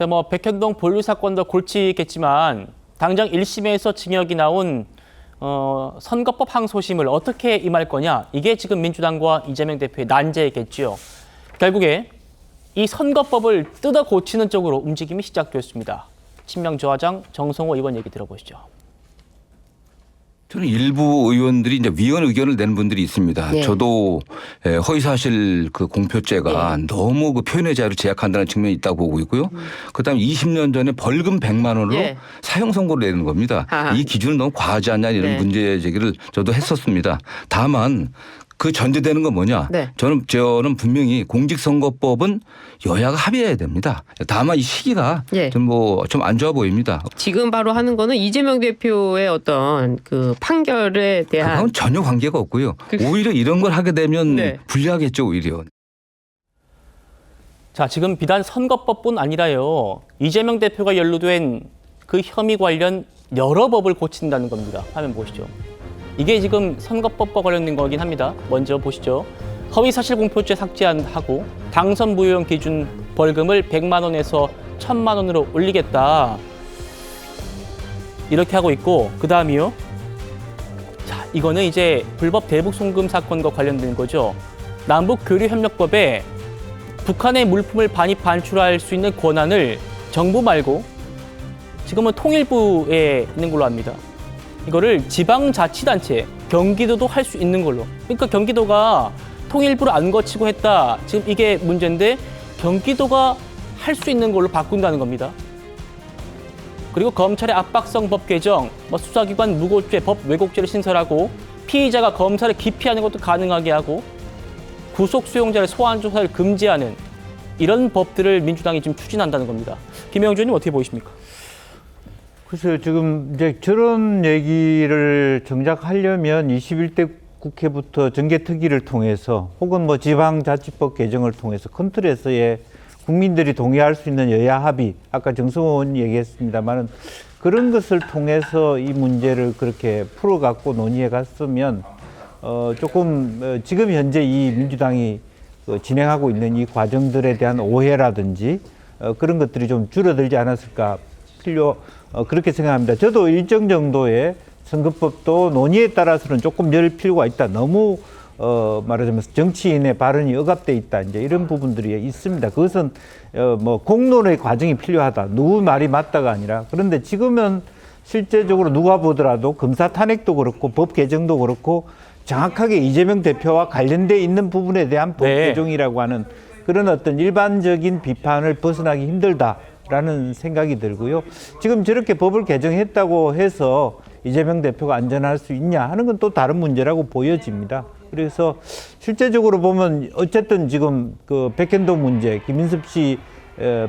뭐 백현동 본류 사건도 골치겠지만 당장 1심에서 징역이 나온 선거법 항소심을 어떻게 임할 거냐, 이게 지금 민주당과 이재명 대표의 난제겠지요. 결국에 이 선거법을 뜯어 고치는 쪽으로 움직임이 시작되었습니다. 친명저하장 정성호 의원 얘기 들어보시죠. 저는 일부 의원들이 이제 위헌 의견을 내는 분들이 있습니다. 네. 저도 허위사실 그 공표죄가 너무 그 표현의 자유를 제약한다는 측면이 있다고 보고 있고요. 그다음에 20년 전에 벌금 100만 원으로 네. 사형 선고를 내는 겁니다. 아. 이 기준은 너무 과하지 않냐 이런 네. 문제 제기를 저도 했었습니다. 다만 그 전제되는 건 뭐냐? 네. 저는 분명히 공직선거법은 여야가 합의해야 됩니다. 다만 이 시기가 예. 좀 안 좋아 보입니다. 지금 바로 하는 거는 이재명 대표의 어떤 그 판결에 대한 그건 전혀 관계가 없고요. 오히려 이런 걸 하게 되면 네. 불리하겠죠, 오히려. 자, 지금 비단 선거법뿐 아니라요, 이재명 대표가 연루된 그 혐의 관련 여러 법을 고친다는 겁니다. 화면 보시죠. 이게 지금 선거법과 관련된 거긴 합니다. 먼저 보시죠. 허위사실 공표죄 삭제하고 당선 무효형 기준 벌금을 100만 원에서 1000만 원으로 올리겠다. 이렇게 하고 있고, 그 다음이요. 자, 이거는 이제 불법 대북 송금 사건과 관련된 거죠. 남북교류협력법에 북한의 물품을 반입 반출할 수 있는 권한을 정부 말고 지금은 통일부에 있는 걸로 압니다. 이거를 지방자치단체, 경기도도 할 수 있는 걸로. 그러니까 경기도가 통일부를 안 거치고 했다. 지금 이게 문제인데 경기도가 할 수 있는 걸로 바꾼다는 겁니다. 그리고 검찰의 압박성 법 개정, 수사기관 무고죄, 법 왜곡죄를 신설하고 피의자가 검사를 기피하는 것도 가능하게 하고 구속 수용자를 소환 조사를 금지하는 이런 법들을 민주당이 지금 추진한다는 겁니다. 김영주 의원님 어떻게 보이십니까? 글쎄요, 지금 이제 저런 얘기를 정작 하려면 21대 국회부터 정개특위를 통해서 혹은 지방자치법 개정을 통해서 큰 틀에서의 국민들이 동의할 수 있는 여야 합의, 아까 정성호 의원이 얘기했습니다만은 그런 것을 통해서 이 문제를 그렇게 풀어갖고 논의해 갔으면 조금 지금 현재 이 민주당이 진행하고 있는 이 과정들에 대한 오해라든지 그런 것들이 좀 줄어들지 않았을까 그렇게 생각합니다. 저도 일정 정도의 선거법도 논의에 따라서는 조금 열 필요가 있다. 너무 말하자면 정치인의 발언이 억압돼 있다. 이제 이런 부분들이 있습니다. 그것은 공론의 과정이 필요하다. 누구 말이 맞다가 아니라. 그런데 지금은 실제적으로 누가 보더라도 검사 탄핵도 그렇고 법 개정도 그렇고 정확하게 이재명 대표와 관련돼 있는 부분에 대한 법 개정이라고 하는 그런 어떤 일반적인 비판을 벗어나기 힘들다라는 생각이 들고요. 지금 저렇게 법을 개정했다고 해서 이재명 대표가 안전할 수 있냐 하는 건 또 다른 문제라고 보여집니다. 그래서 실제적으로 보면 어쨌든 지금 그 백현동 문제, 김인섭 씨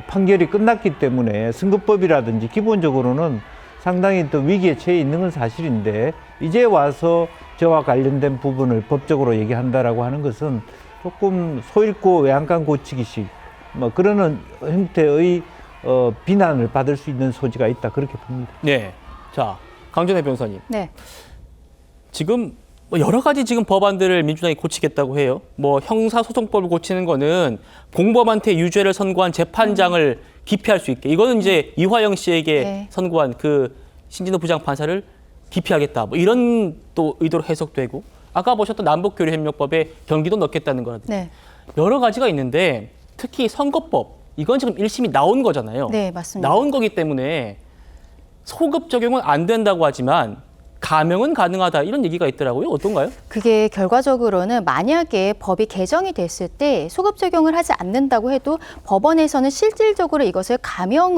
판결이 끝났기 때문에 선거법이라든지 기본적으로는 상당히 또 위기에 처해 있는 건 사실인데 이제 와서 저와 관련된 부분을 법적으로 얘기한다라고 하는 것은 조금 소잃고 외양간 고치기식 그러는 형태의 비난을 받을 수 있는 소지가 있다 그렇게 봅니다. 네. 자, 강전혜 변호사님. 네. 지금 여러 가지 지금 법안들을 민주당이 고치겠다고 해요. 형사소송법을 고치는 거는 공범한테 유죄를 선고한 재판장을 기피할 수 있게. 이거는 이제 이화영 씨에게 선고한 그 신진호 부장판사를 기피하겠다. 이런 또 의도로 해석되고. 아까 보셨던 남북교류협력법에 경기도 넣겠다는 거라든지. 네. 여러 가지가 있는데 특히 선거법. 이건 지금 1심이 나온 거잖아요. 네, 맞습니다. 나온 거기 때문에 소급 적용은 안 된다고 하지만 감형은 가능하다 이런 얘기가 있더라고요. 어떤가요? 그게 결과적으로는 만약에 법이 개정이 됐을 때 소급 적용을 하지 않는다고 해도 법원에서는 실질적으로 이것을 감형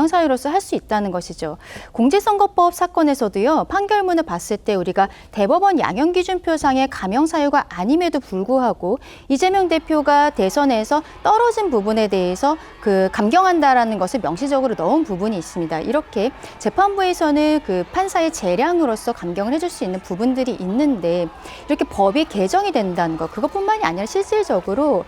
사유로서 할 수 있다는 것이죠. 공직선거법 사건에서도요. 판결문을 봤을 때 우리가 대법원 양형기준표상의 감형 사유가 아님에도 불구하고 이재명 대표가 대선에서 떨어진 부분에 대해서 감경한다라는 것을 명시적으로 넣은 부분이 있습니다. 이렇게 재판부에서는 그 판사의 재량 으로서 감경을 해줄 수 있는 부분들이 있는데 이렇게 법이 개정이 된다는 것 그것뿐만이 아니라 실질적으로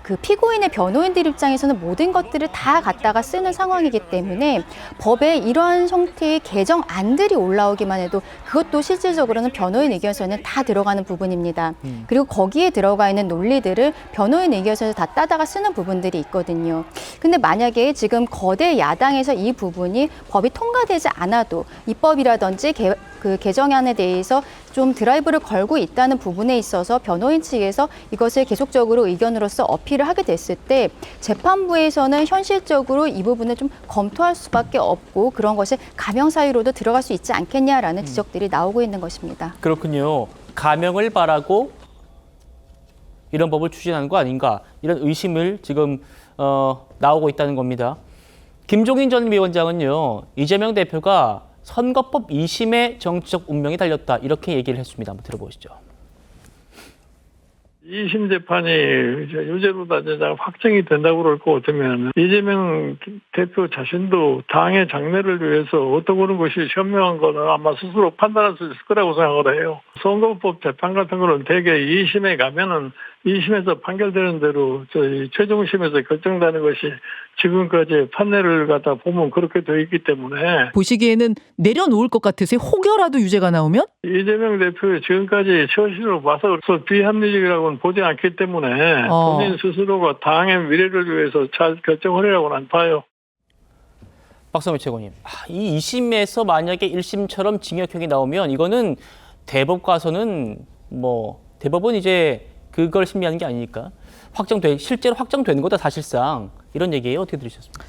그 피고인의 변호인들 입장에서는 모든 것들을 다 갖다가 쓰는 상황이기 때문에 법에 이러한 형태의 개정안들이 올라오기만 해도 그것도 실질적으로는 변호인 의견서에는 다 들어가는 부분입니다. 그리고 거기에 들어가 있는 논리들을 변호인 의견서에서 다 따다가 쓰는 부분들이 있거든요. 근데 만약에 지금 거대 야당에서 이 부분이 법이 통과되지 않아도 입법이라든지 그 개정안에 대해서 좀 드라이브를 걸고 있다는 부분에 있어서 변호인 측에서 이것을 계속적으로 의견으로서 어필을 하게 됐을 때 재판부에서는 현실적으로 이 부분을 좀 검토할 수밖에 없고 그런 것이 감형 사유로도 들어갈 수 있지 않겠냐라는 지적들이 나오고 있는 것입니다. 그렇군요. 감형을 바라고 이런 법을 추진하는 거 아닌가 이런 의심을 지금 나오고 있다는 겁니다. 김종인 전 위원장은요. 이재명 대표가 선거법 2심의 정치적 운명이 달렸다 이렇게 얘기를 했습니다. 한번 들어보시죠. 2심 재판이 유죄로 확정이 된다고 그럴 것 같으면 이재명 대표 자신도 당의 장래를 위해서 어떤 그런 것이 현명한 거는 아마 스스로 판단할 수 있을 거라고 생각을 해요. 선거법 재판 같은 거는 대개 2심에 가면은 2심에서 판결되는 대로 저희 최종심에서 결정되는 것이 지금까지 판례를 갖다 보면 그렇게 되어 있기 때문에 보시기에는 내려놓을 것 같으세요? 혹여라도 유죄가 나오면? 이재명 대표의 지금까지 처신으로 봐서 비합리적이라고는 보지 않기 때문에 본인 스스로가 당의 미래를 위해서 잘 결정하리라고는 안 봐요. 박성미 최고님, 이 2심에서 만약에 1심처럼 징역형이 나오면 이거는 대법 가서는 대법은 이제 그걸 심리하는 게 아니니까 실제로 확정되는 거다 사실상 이런 얘기예요. 어떻게 들으셨습니까?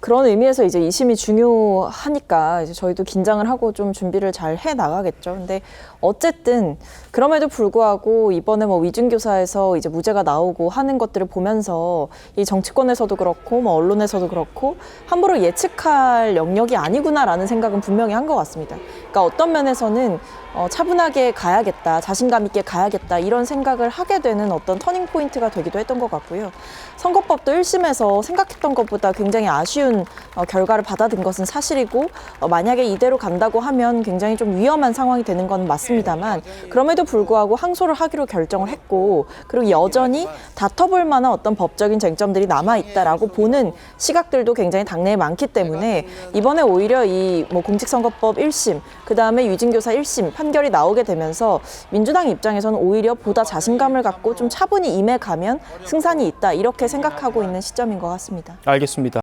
그런 의미에서 이제 2심이 중요하니까 이제 저희도 긴장을 하고 좀 준비를 잘 해 나가겠죠. 근데 어쨌든 그럼에도 불구하고 이번에 위증교사에서 이제 무죄가 나오고 하는 것들을 보면서 이 정치권에서도 그렇고 언론에서도 그렇고 함부로 예측할 영역이 아니구나라는 생각은 분명히 한 것 같습니다. 그러니까 어떤 면에서는 차분하게 가야겠다, 자신감 있게 가야겠다 이런 생각을 하게 되는 어떤 터닝 포인트가 되기도 했던 것 같고요. 선거법도 1심에서 생각했던 것보다 굉장히 아쉬운 결과를 받아든 것은 사실이고 만약에 이대로 간다고 하면 굉장히 좀 위험한 상황이 되는 건 맞습니다만 그럼에도 불구하고 항소를 하기로 결정을 했고 그리고 여전히 다퉈볼 만한 어떤 법적인 쟁점들이 남아있다라고 보는 시각들도 굉장히 당내에 많기 때문에 이번에 오히려 이 공직선거법 1심 그다음에 유증교사 1심 판결이 나오게 되면서 민주당 입장에서는 오히려 보다 자신감을 갖고 좀 차분히 임해가면 승산이 있다 이렇게 생각하고 있는 시점인 것 같습니다. 알겠습니다.